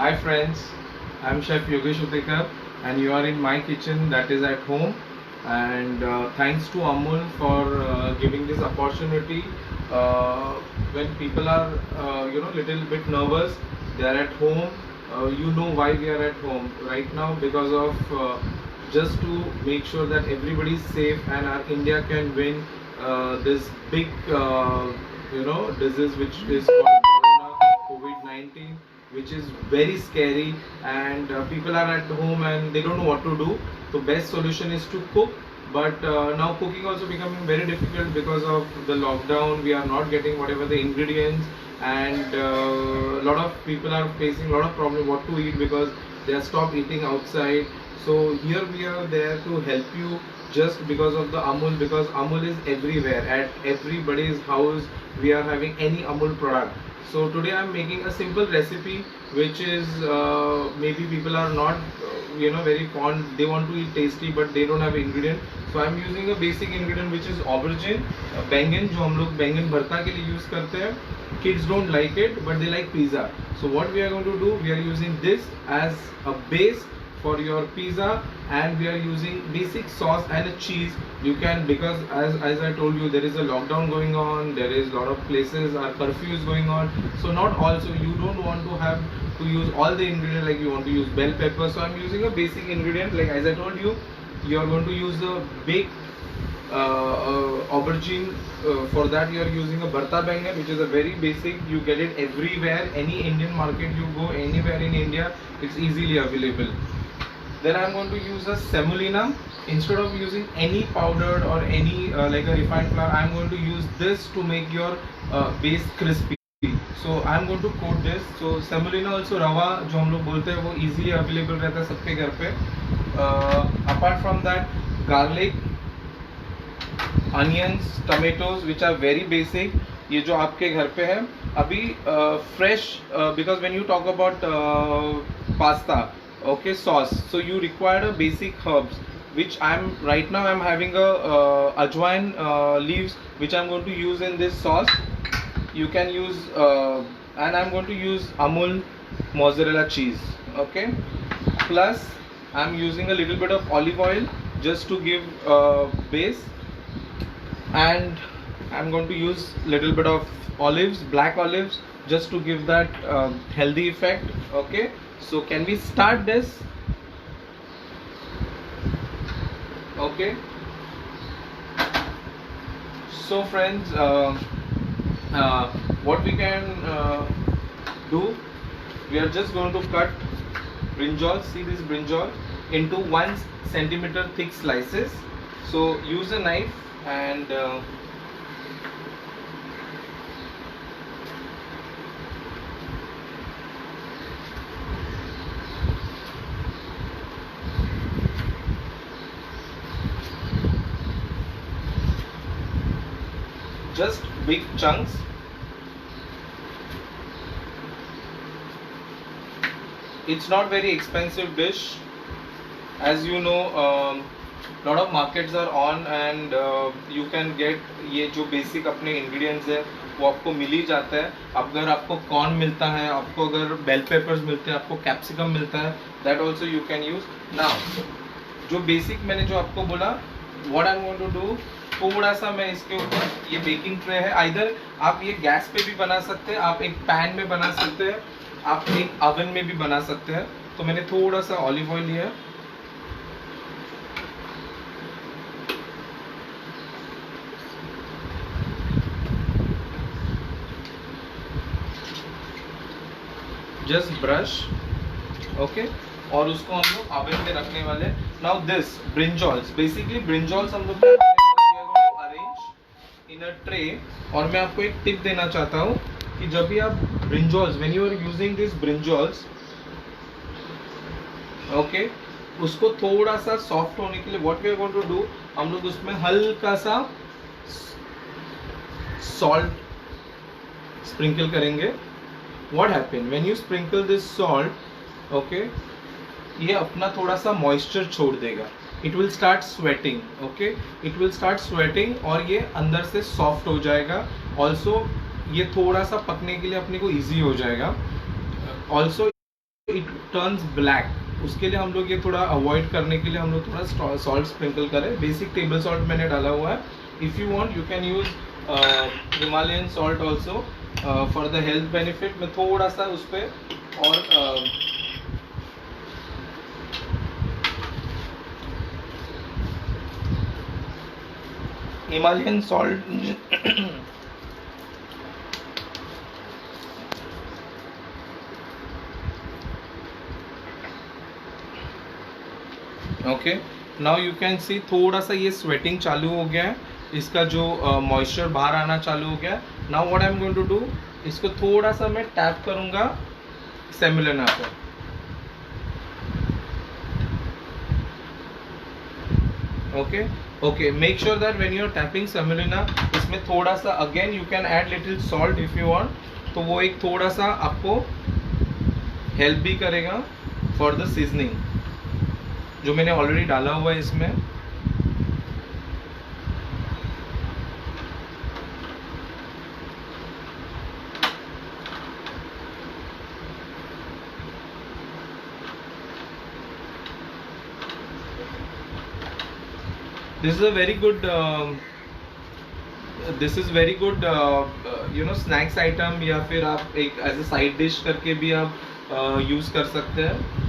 Hi friends, I'm Chef Yogesh Utekar and you are in my kitchen, that is at home. And thanks to Amul for giving this opportunity. When people are little bit nervous, they are at home. You know why we are at home right now, because of just to make sure that everybody is safe and our India can win this big disease which is called Corona COVID-19, which is very scary, and people are at home and they don't know what to do. So best solution is to cook, but now cooking also becoming very difficult because of the lockdown. We are not getting whatever the ingredients, and a lot of people are facing a lot of problem what to eat because they are stopped eating outside. So here we are there to help you, just because of the Amul, because Amul is everywhere at everybody's house. We are having any Amul product. So today I'm making a simple recipe which is maybe people are not very fond. They want to eat tasty but they don't have ingredient. So I'm using a basic ingredient which is aubergine, बैंगन जो हम लोग बैंगन भरता के लिए use करते हैं. Kids don't like it but they like pizza. So what we are going to do, we are using this as a base for your pizza, and we are using basic sauce and a cheese. You can, because as I told you, there is a lockdown going on, there is a lot of places are curfew is going on, so not also you don't want to have to use all the ingredients, like you want to use bell pepper. So I'm using a basic ingredient, like as I told you, you are going to use a baked aubergine. For that you are using a bharta bangan, which is a very basic. You get it everywhere, any Indian market you go, anywhere in India, it's easily available. Then I'm going to use a semolina. Instead of using any powdered or any like a refined flour, I'm going to use this to make your base crispy. So I'm going to coat this. So semolina also रवा जो हम लोग बोलते हैं वो easily available रहता है सबके घर पे. Apart from that, garlic, onions, tomatoes, which are very basic. ये जो आपके घर पे है अभी fresh, because when you talk about pasta, okay, sauce, so you require a basic herbs, which I'm right now I'm having a ajwain leaves, which I'm going to use in this sauce. You can use and I'm going to use Amul mozzarella cheese, okay, plus I'm using a little bit of olive oil just to give base, and I'm going to use little bit of olives, black olives, just to give that healthy effect. Okay, so can we start this? Okay, so friends, what we can do, we are just going to cut brinjal, see this brinjal, into 1 centimeter thick slices. So use a knife and just big chunks. It's not very expensive dish, as you know. Lot of markets are on, and you can get ये जो basic अपने ingredients है वो आपको मिल ही जाता है. अगर आपको corn मिलता है, आपको अगर bell peppers मिलते हैं, आपको capsicum मिलता है, that also you can use. Now जो basic मैंने जो आपको बोला, what I'm going to do, थोड़ा सा मैं इसके ऊपर, ये बेकिंग ट्रे है, आइदर आप ये गैस पे भी बना सकते हैं, आप एक पैन में बना सकते हैं, आप एक ओवन में भी बना सकते हैं. तो मैंने थोड़ा सा ऑलिव ऑयल लिया है, जस्ट ब्रश, ओके, और उसको हम लोग ओवन में रखने वाले. Now this brinjals, basically brinjals हम लोग अरेंज इन अ ट्रे. और मैं आपको एक टिप देना चाहता हूँ कि जब भी आप brinjals, when you are using this brinjals, okay, उसको थोड़ा सा सॉफ्ट होने के लिए what we are going to do, हम लोग उसमें हल्का सा सॉल्ट स्प्रिंकल करेंगे. What happen when you sprinkle this salt, okay, ये अपना थोड़ा सा मॉइस्चर छोड़ देगा. It will start sweating, okay, it will start sweating, और ये अंदर से सॉफ्ट हो जाएगा. Also ये थोड़ा सा पकने के लिए अपने को इजी हो जाएगा. Also इट टर्न्स ब्लैक, उसके लिए हम लोग ये थोड़ा अवॉइड करने के लिए हम लोग थोड़ा सॉल्ट स्प्रिंकल करें। बेसिक टेबल सॉल्ट मैंने डाला हुआ है। If you want you can use Himalayan salt also for the health benefit. मैं थोड़ा सा उस पर और Himalayan salt okay, now you can see थोड़ा सा ये स्वेटिंग चालू हो गया है, इसका जो मॉइस्चर बाहर आना चालू हो गया है। Now what I am going to do, इसको थोड़ा सा मैं टैप करूंगा सेमिलिना पर। Okay okay, make sure that when you are tapping semolina, इसमें थोड़ा सा again you can add little salt if you want, तो वो एक थोड़ा सा आपको हेल्प भी करेगा फॉर द सीजनिंग जो मैंने ऑलरेडी डाला हुआ है इसमें। This is a very good snacks item, या फिर आप एक एज ए साइड डिश करके भी आप यूज कर सकते हैं।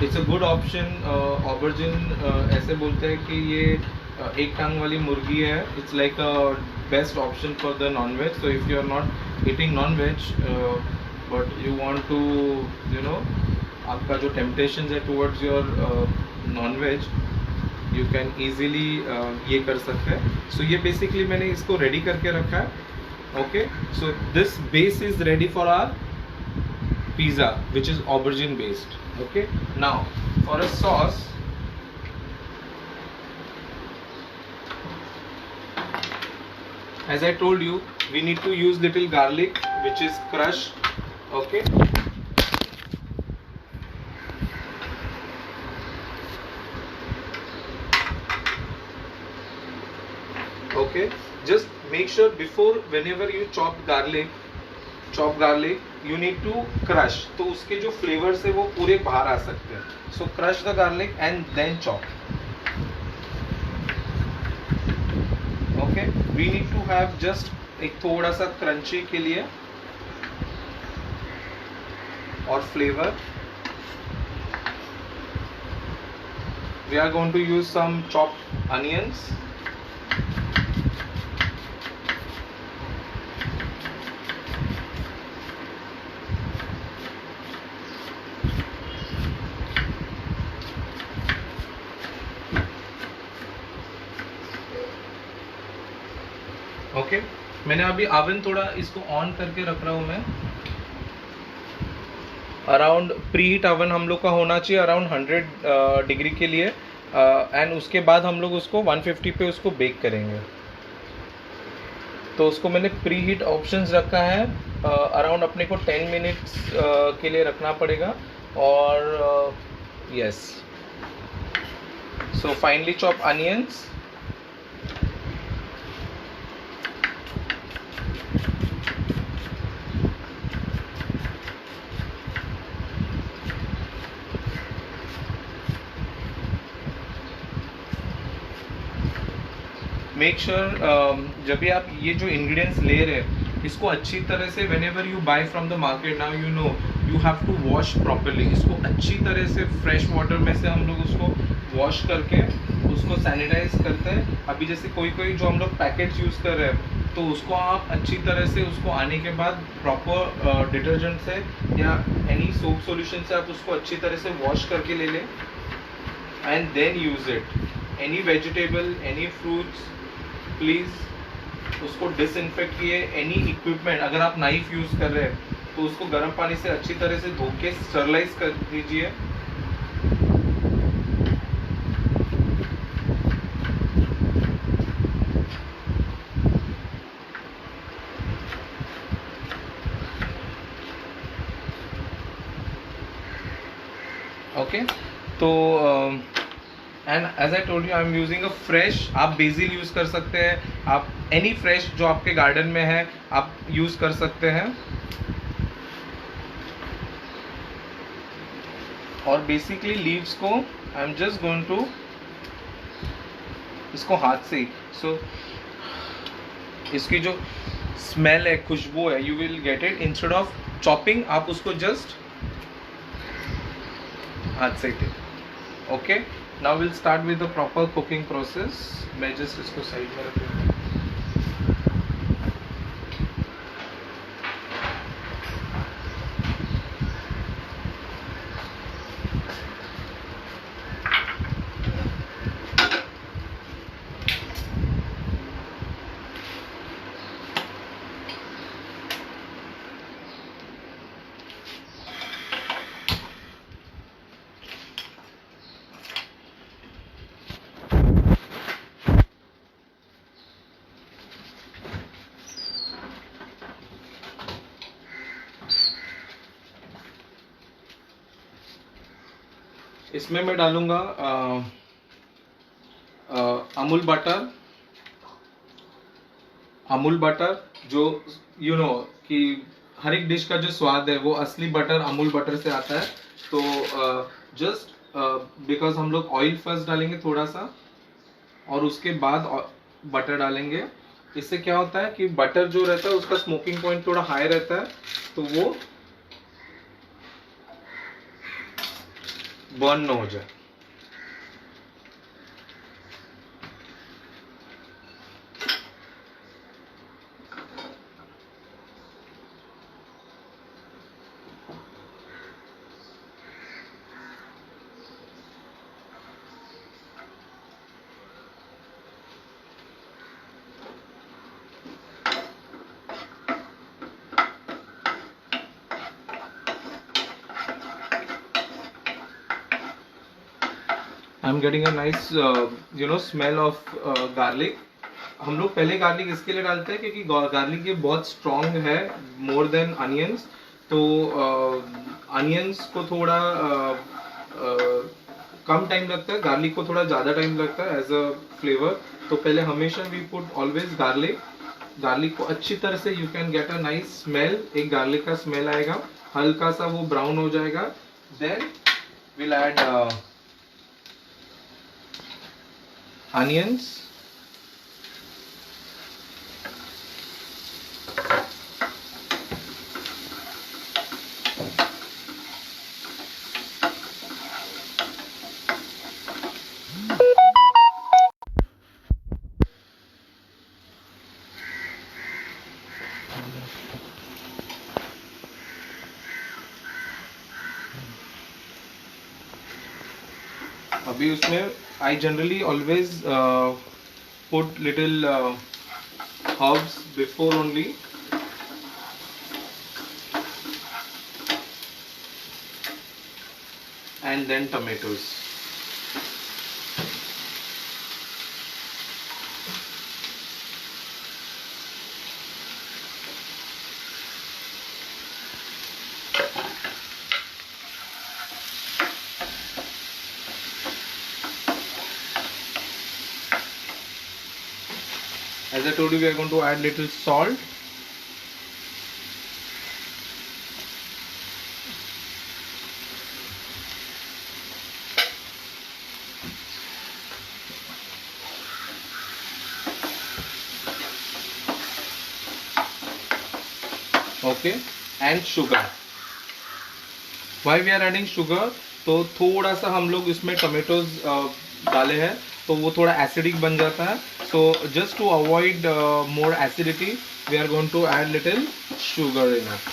It's a good option. Aubergine ऐसे बोलते हैं कि ये एक टांग वाली मुर्गी है। It's like a best option for the non veg. So if you are not eating non veg but you want to आपका जो टेम्पटेशन है towards your non veg, you can easily ये कर सकते हैं। सो ये बेसिकली मैंने इसको रेडी करके रखा है। Okay, so this base is ready for our pizza which is aubergine based. Okay, now for a sauce, as I told you, we need to use little garlic which is crushed. Okay, okay, just make sure before whenever you chop garlic you need to crush, तो उसके जो flavours है वो पूरे बाहर आ सकते हैं। so crush the garlic and then chop. okay, we need to have just एक थोड़ा सा क्रंची के लिए और flavour. we are going to use some chopped onions. Okay, मैंने अभी ओवन थोड़ा इसको ऑन करके रख रहा हूँ मैं। अराउंड प्री हीट ओवन हम लोग का होना चाहिए अराउंड 100 डिग्री के लिए, एंड उसके बाद हम लोग उसको 150 पे उसको बेक करेंगे। तो उसको मैंने प्री हीट ऑप्शंस रखा है, अराउंड अपने को 10 मिनट्स के लिए रखना पड़ेगा। और yes, so finally chop onions, make sure जब भी आप ये जो इंग्रेडिएंट्स ले रहे हैं इसको अच्छी तरह से, whenever you buy from the market, now you know you have to wash properly. इसको अच्छी तरह से फ्रेश वाटर में से हम लोग उसको वॉश करके उसको सैनिटाइज करते हैं। अभी जैसे कोई जो हम लोग पैकेट्स यूज़ कर रहे हैं तो उसको आप अच्छी तरह से उसको आने के बाद प्रॉपर डिटर्जेंट से या एनी सोप सॉल्यूशन से आप उसको अच्छी तरह से वॉश करके ले लें and then use it. Any vegetable, any fruits, please उसको डिसइंफेक्ट किए। एनी इक्विपमेंट, अगर आप नाइफ यूज़ कर रहे हैं तो उसको गर्म पानी से अच्छी तरह से धो के स्टरलाइज कर दीजिए। ओके, तो and as I told you I am using a fresh, आप बेसिल यूज़ कर सकते हैं, आप एनी फ्रेश जो आपके गार्डन में है आप यूज़ कर सकते हैं। और बेसिकली लीव्स को I am just going to, इसको हाथ से ही, सो इसकी जो स्मेल है, खुशबू है, you will get it instead of chopping, आप उसको जस्ट हाथ से ही। Okay, now will start with the proper cooking process. मैं जस्ट इसको साइड में रख देता हूँ। इसमें मैं डालूंगा अमूल बटर। अमूल बटर जो यू नो कि हर एक डिश का जो स्वाद है वो असली बटर अमूल बटर से आता है। तो जस्ट बिकॉज हम लोग ऑयल फर्स्ट डालेंगे थोड़ा सा और उसके बाद बटर डालेंगे। इससे क्या होता है कि बटर जो रहता है उसका स्मोकिंग पॉइंट थोड़ा हाई रहता है, तो वो बर्न ना हो जाए। I am getting a nice smell of garlic. हम लोग पहले गार्लिक इसके लिए डालते हैं क्योंकि गार्लिक ये बहुत स्ट्रॉन्ग है, मोर देन अनियंस। तो अनियंस को थोड़ा कम टाइम लगता है, गार्लिक को थोड़ा ज़्यादा टाइम लगता है एज अ फ्लेवर। तो पहले हमेशा we put always garlic. Garlic को अच्छी तरह से you can get a nice smell, एक गार्लिक का स्मेल आएगा, हल्का सा वो ब्राउन हो जाएगा। देन विल ऐड onions, अभी उसमें I generally always put little herbs before only, and then tomatoes. As I told you, we are going to add little salt. Okay, and sugar. Why we are adding sugar? तो थोड़ा सा हम लोग इसमें tomatoes डाले हैं तो वो थोड़ा एसिडिक बन जाता है। So just to avoid more acidity, we are going to add little sugar in it.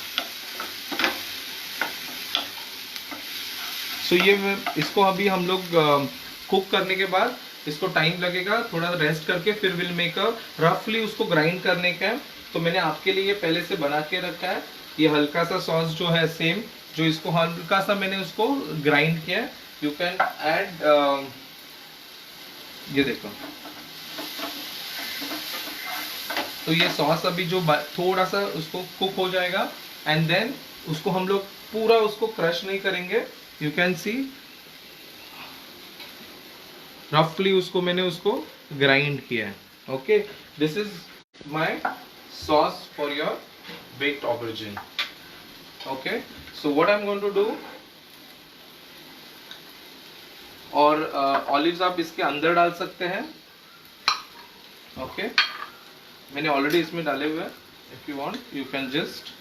So ये इसको अभी हम लोग कुक करने के बाद इसको टाइम लगेगा, थोड़ा रेस्ट करके फिर विल मेक अ रफली उसको ग्राइंड करने का है। तो मैंने आपके लिए पहले से बना के रखा है। ये हल्का सा सॉस जो है सेम, जो इसको हल्का सा मैंने उसको ग्राइंड किया है। यू कैन ऐड, ये देखो, तो ये सॉस अभी जो थोड़ा सा उसको कुक हो जाएगा एंड देन उसको हम लोग पूरा उसको क्रश नहीं करेंगे। यू कैन सी रफली उसको मैंने उसको ग्राइंड किया है. Okay, this is my sauce for your baked aubergine. Okay, so what I am going to do, और ऑलिव्स आप इसके अंदर डाल सकते हैं. ओके, मैंने ऑलरेडी इसमें डाले हुए हैं. If you want you can just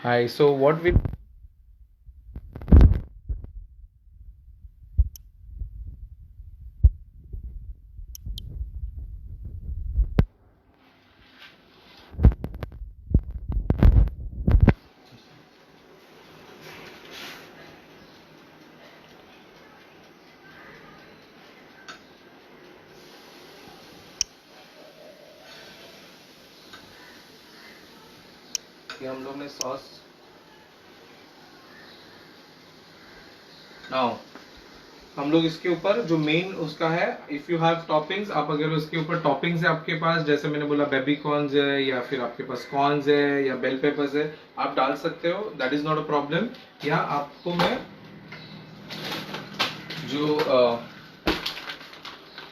Hi, so what we हम लोग ने सॉस नाउ हम लोग इसके ऊपर जो मेन उसका है, इफ यू हैव टॉपिंग्स, आप अगर उसके ऊपर टॉपिंग्स है आपके पास, जैसे मैंने बोला बेबी कॉर्न्स है या फिर आपके पास कॉर्न्स है या बेल पेपर्स है, आप डाल सकते हो. That is not a problem. या आपको मैं जो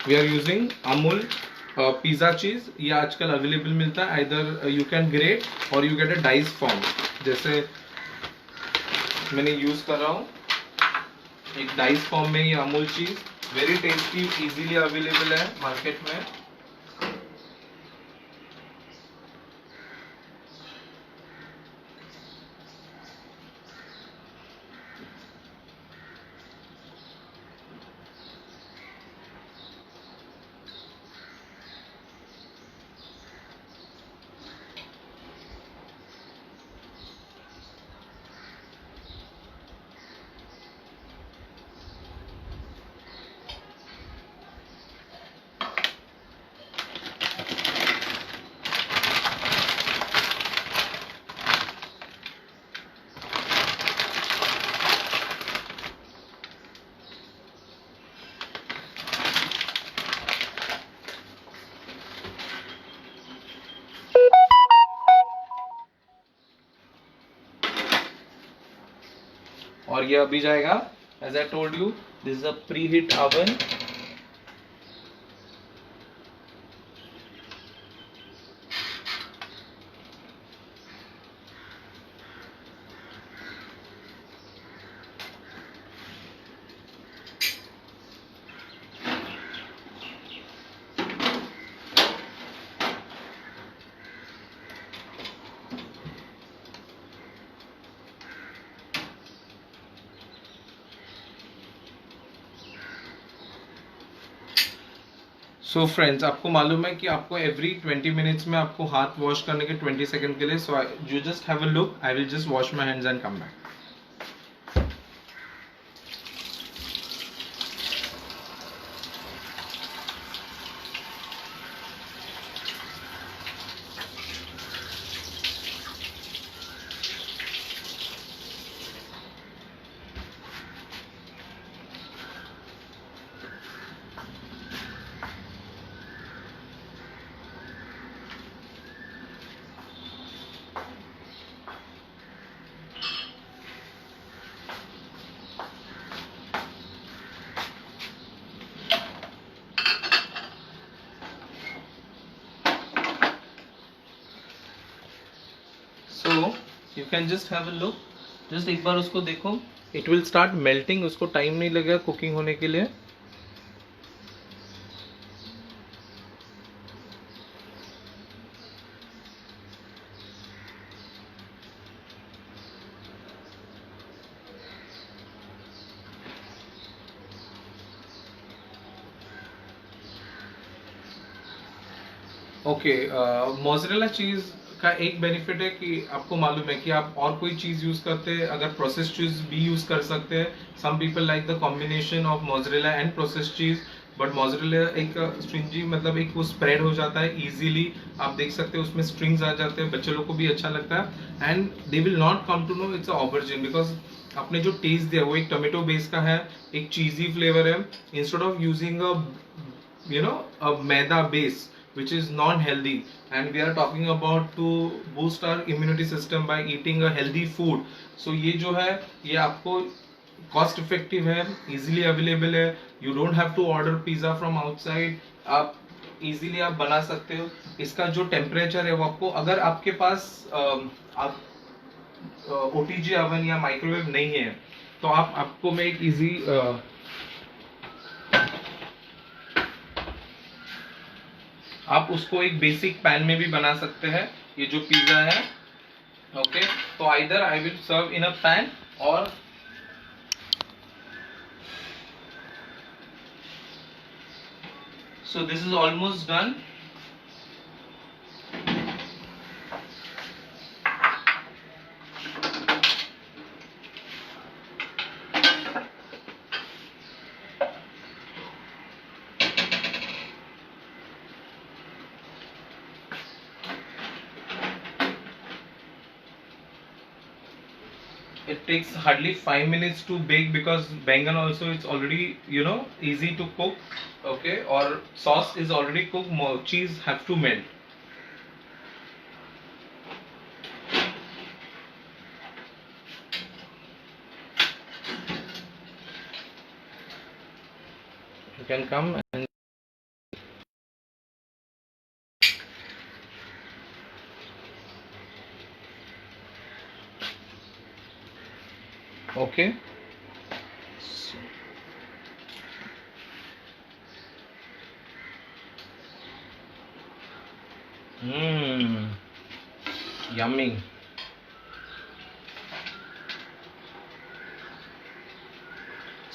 we are using Amul pizza cheese, ये आजकल अवेलेबल मिलता है. आइदर यू कैन ग्रेट और you get a dice form, जैसे मैंने यूज कर रहा हूँ एक डाइस फॉर्म में. ये Amul cheese very tasty, easily available है मार्केट में. और ये अभी जाएगा. As I told you, this is a preheat oven. So friends, आपको मालूम है कि आपको एवरी 20 मिनट्स में आपको हाथ वॉश करने के 20 सेकंड के लिए. So you just have a look. I will just wash my hands and come back. So you can just have a look. Just एक बार उसको देखो. It will start melting. उसको टाइम नहीं लगेगा कुकिंग होने के लिए. ओके, मोज़रेला चीज का एक बेनिफिट है कि आपको मालूम है कि आप और कोई चीज यूज करते हैं, अगर प्रोसेस्ड चीज भी यूज कर सकते हैं. Some people like the combination of mozzarella and processed cheese, but mozzarella एक स्ट्रिंजी मतलब एक वो स्प्रेड हो जाता है इजीली. आप देख सकते हैं उसमें स्ट्रिंग्स आ जाते हैं, बच्चे लोग को भी अच्छा लगता है and they will not come to know it's a aubergine, because आपने जो टेस्ट दिया वो एक टोमेटो बेस का है, एक चीजी फ्लेवर है, instead of using a a maida base which is non healthy, and we are talking about to boost our immunity system by eating a healthy food. So ये जो है ये आपको कॉस्ट इफेक्टिव है, इजीली अवेलेबल है. You don't have to order pizza from outside, आप easily आप बना सकते हो. इसका जो टेम्परेचर है वो आपको, अगर आपके पास आप ओटीजी ओवन या माइक्रोवेव नहीं है तो आपको मैं एक इजी आप उसको एक बेसिक पैन में भी बना सकते हैं. ये जो पिज्जा है, ओके, तो either I will serve in a pan और so this is almost done. It takes hardly 5 minutes to bake because bangan also it's already easy to cook, okay, or sauce is already cooked, more cheese have to melt. You can come and okay. Yummy.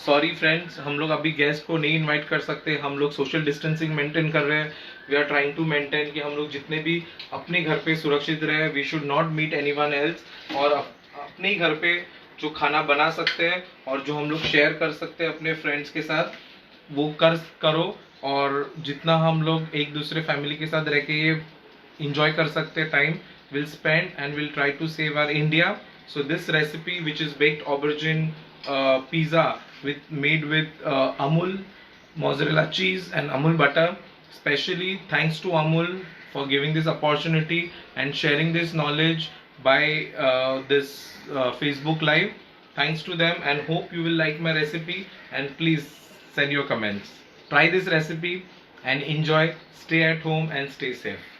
Sorry friends, हम लोग अभी guest को नहीं invite कर सकते, हम लोग social distancing maintain कर रहे हैं. We are trying to maintain कि हम लोग जितने भी अपने घर पे सुरक्षित रहे. We should not meet anyone else, और अपने ही घर पे जो खाना बना सकते हैं और जो हम लोग शेयर कर सकते हैं अपने फ्रेंड्स के साथ वो करो. और जितना हम लोग एक दूसरे फैमिली के साथ रह के ये इंजॉय कर सकते हैं time, will spend and will try to save our India. So this recipe which is baked aubergine pizza made with Amul mozzarella cheese and Amul butter. Especially thanks to Amul for giving this opportunity and sharing this knowledge by this Facebook live. Thanks to them, and hope you will like my recipe, and please send your comments. Try this recipe and enjoy. Stay at home and stay safe.